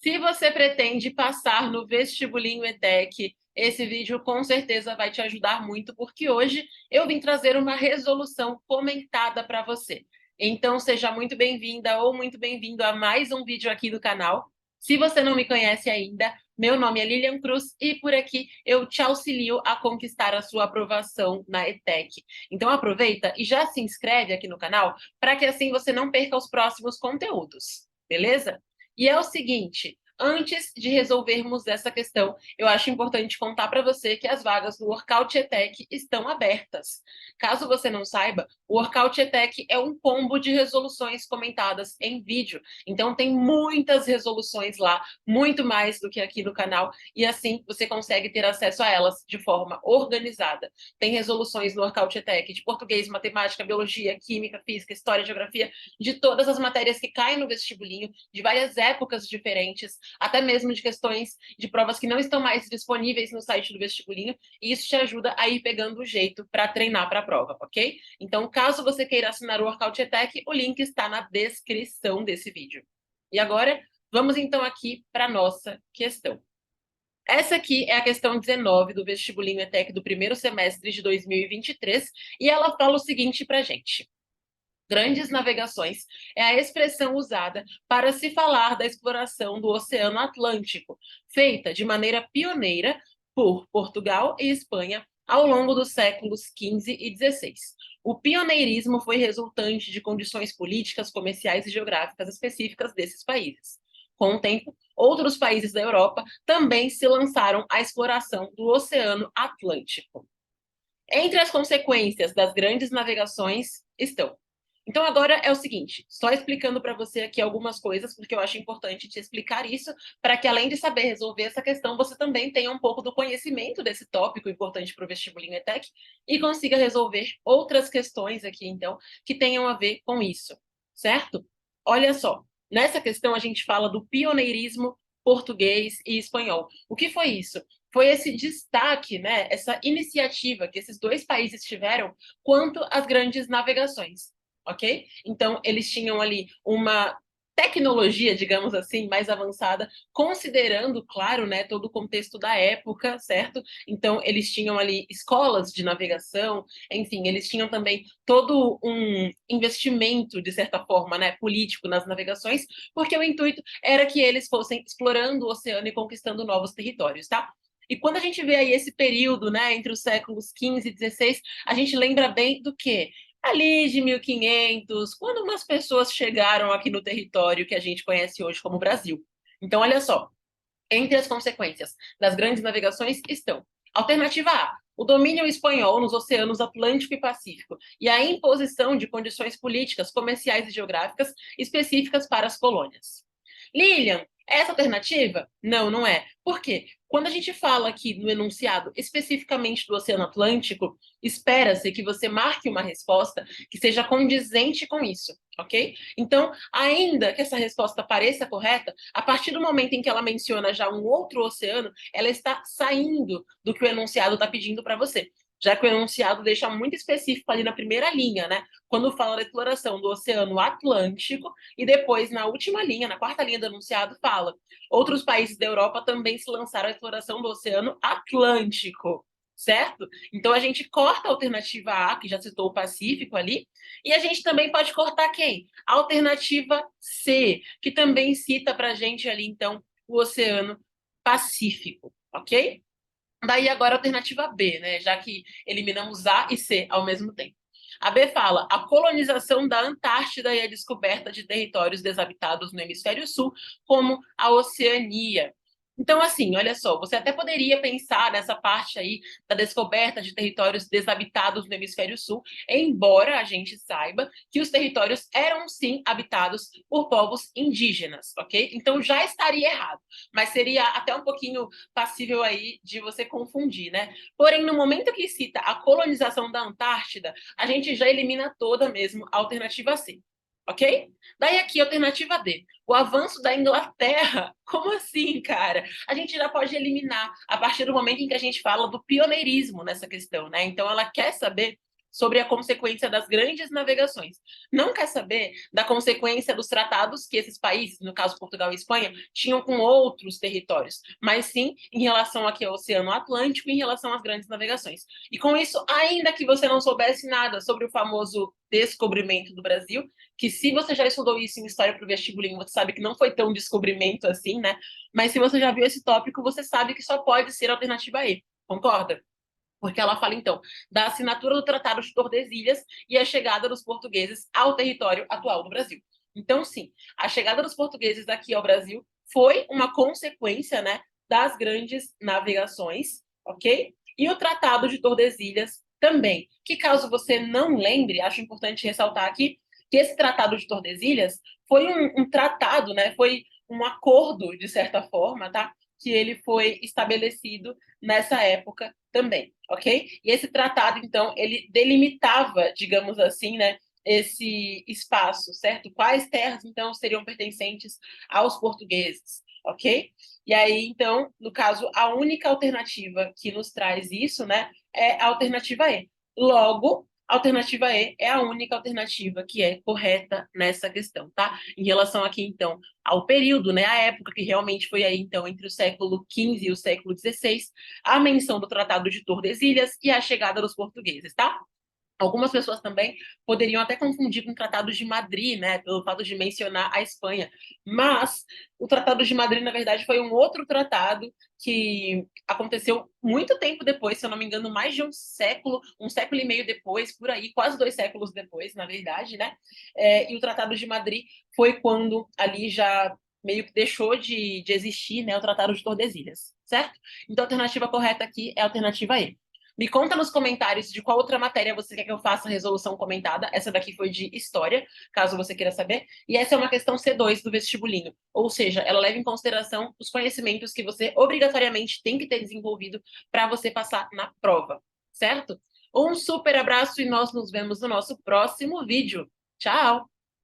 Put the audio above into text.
Se você pretende passar no vestibulinho ETEC, esse vídeo com certeza vai te ajudar muito, porque hoje eu vim trazer uma resolução comentada para você. Então, seja muito bem-vinda ou muito bem-vindo a mais um vídeo aqui do canal. Se você não me conhece ainda, meu nome é Lilian Cruz e por aqui eu te auxilio a conquistar a sua aprovação na ETEC. Então aproveita e já se inscreve aqui no canal para que assim você não perca os próximos conteúdos, beleza? E é o seguinte, antes de resolvermos essa questão, eu acho importante contar para você que as vagas do Workout ETEC estão abertas. Caso você não saiba, o Workout ETEC é um combo de resoluções comentadas em vídeo. Então tem muitas resoluções lá, muito mais do que aqui no canal, e assim você consegue ter acesso a elas de forma organizada. Tem resoluções no Workout ETEC de português, matemática, biologia, química, física, história, geografia, de todas as matérias que caem no vestibulinho, de várias épocas diferentes, até mesmo de questões de provas que não estão mais disponíveis no site do vestibulinho, e isso te ajuda a ir pegando o jeito para treinar para a prova, ok? Então, caso você queira assinar o Workout ETEC, o link está na descrição desse vídeo. E agora, vamos então aqui para a nossa questão. Essa aqui é a questão 19 do vestibulinho ETEC do primeiro semestre de 2023, e ela fala o seguinte para a gente. Grandes navegações é a expressão usada para se falar da exploração do Oceano Atlântico, feita de maneira pioneira por Portugal e Espanha ao longo dos séculos XV e XVI. O pioneirismo foi resultante de condições políticas, comerciais e geográficas específicas desses países. Com o tempo, outros países da Europa também se lançaram à exploração do Oceano Atlântico. Entre as consequências das grandes navegações estão. Então agora é o seguinte, só explicando para você aqui algumas coisas, porque eu acho importante te explicar isso, para que além de saber resolver essa questão, você também tenha um pouco do conhecimento desse tópico importante para o vestibulinho ETEC e consiga resolver outras questões aqui, então, que tenham a ver com isso, certo? Olha só, nessa questão a gente fala do pioneirismo português e espanhol. O que foi isso? Foi esse destaque, né, essa iniciativa que esses dois países tiveram quanto às grandes navegações, ok? Então, eles tinham ali uma tecnologia, digamos assim, mais avançada, considerando, claro, né, todo o contexto da época, certo? Então, eles tinham ali escolas de navegação, enfim, eles tinham também todo um investimento, de certa forma, né, político nas navegações, porque o intuito era que eles fossem explorando o oceano e conquistando novos territórios, tá? E quando a gente vê aí esse período, né, entre os séculos XV e XVI, a gente lembra bem do quê? Ali de 1500, quando umas pessoas chegaram aqui no território que a gente conhece hoje como Brasil. Então, olha só, entre as consequências das grandes navegações estão: alternativa A, o domínio espanhol nos oceanos Atlântico e Pacífico e a imposição de condições políticas, comerciais e geográficas específicas para as colônias. Lilian, essa alternativa? Não, não é. Por quê? Quando a gente fala aqui no enunciado especificamente do Oceano Atlântico, espera-se que você marque uma resposta que seja condizente com isso, ok? Então, ainda que essa resposta pareça correta, a partir do momento em que ela menciona já um outro oceano, ela está saindo do que o enunciado está pedindo para você, já que o enunciado deixa muito específico ali na primeira linha, né? Quando fala da exploração do Oceano Atlântico, e depois, na última linha, na quarta linha do enunciado, fala: outros países da Europa também se lançaram à exploração do Oceano Atlântico, certo? Então a gente corta a alternativa A, que já citou o Pacífico ali, e a gente também pode cortar quem? A alternativa C, que também cita para a gente ali, então, o Oceano Pacífico, ok? Daí agora a alternativa B, né? Já que eliminamos A e C ao mesmo tempo. A B fala: a colonização da Antártida e a descoberta de territórios desabitados no hemisfério sul, como a Oceania. Então, assim, olha só, você até poderia pensar nessa parte aí da descoberta de territórios desabitados no hemisfério sul, embora a gente saiba que os territórios eram sim habitados por povos indígenas, ok? Então já estaria errado, mas seria até um pouquinho passível aí de você confundir, né? Porém, no momento que cita a colonização da Antártida, a gente já elimina toda mesmo a alternativa C, ok? Daí aqui, alternativa D, o avanço da Inglaterra. Como assim, cara? A gente já pode eliminar a partir do momento em que a gente fala do pioneirismo nessa questão, né? Então, ela quer saber sobre a consequência das grandes navegações. Não quer saber da consequência dos tratados que esses países, no caso Portugal e Espanha, tinham com outros territórios, mas sim em relação aqui ao Oceano Atlântico e em relação às grandes navegações. E com isso, ainda que você não soubesse nada sobre o famoso descobrimento do Brasil, que se você já estudou isso em História para o Vestibulinho, você sabe que não foi tão descobrimento assim, né? Mas se você já viu esse tópico, você sabe que só pode ser a alternativa E, concorda? Porque ela fala, então, da assinatura do Tratado de Tordesilhas e a chegada dos portugueses ao território atual do Brasil. Então, sim, a chegada dos portugueses aqui ao Brasil foi uma consequência, né, das grandes navegações, ok? E o Tratado de Tordesilhas também, que caso você não lembre, acho importante ressaltar aqui, que esse Tratado de Tordesilhas foi um tratado, né, foi um acordo, de certa forma, tá? Que ele foi estabelecido nessa época também, ok? E esse tratado, então, ele delimitava, digamos assim, né, esse espaço, certo? Quais terras, então, seriam pertencentes aos portugueses, ok? E aí, então, no caso, a única alternativa que nos traz isso, né, é a alternativa E. Logo, a alternativa E é a única alternativa que é correta nessa questão, tá? Em relação aqui, então, ao período, né, a época que realmente foi aí, então, entre o século XV e o século XVI, a menção do Tratado de Tordesilhas e a chegada dos portugueses, tá? Algumas pessoas também poderiam até confundir com o Tratado de Madrid, né, pelo fato de mencionar a Espanha. Mas o Tratado de Madrid, na verdade, foi um outro tratado que aconteceu muito tempo depois, se eu não me engano, mais de um século e meio depois, por aí, quase 2 séculos depois, na verdade, né? E o Tratado de Madrid foi quando ali já meio que deixou de existir, né, o Tratado de Tordesilhas, certo? Então a alternativa correta aqui é a alternativa E. Me conta nos comentários de qual outra matéria você quer que eu faça a resolução comentada. Essa daqui foi de História, caso você queira saber. E essa é uma questão C2 do vestibulinho. Ou seja, ela leva em consideração os conhecimentos que você obrigatoriamente tem que ter desenvolvido para você passar na prova, certo? Um super abraço e nós nos vemos no nosso próximo vídeo. Tchau!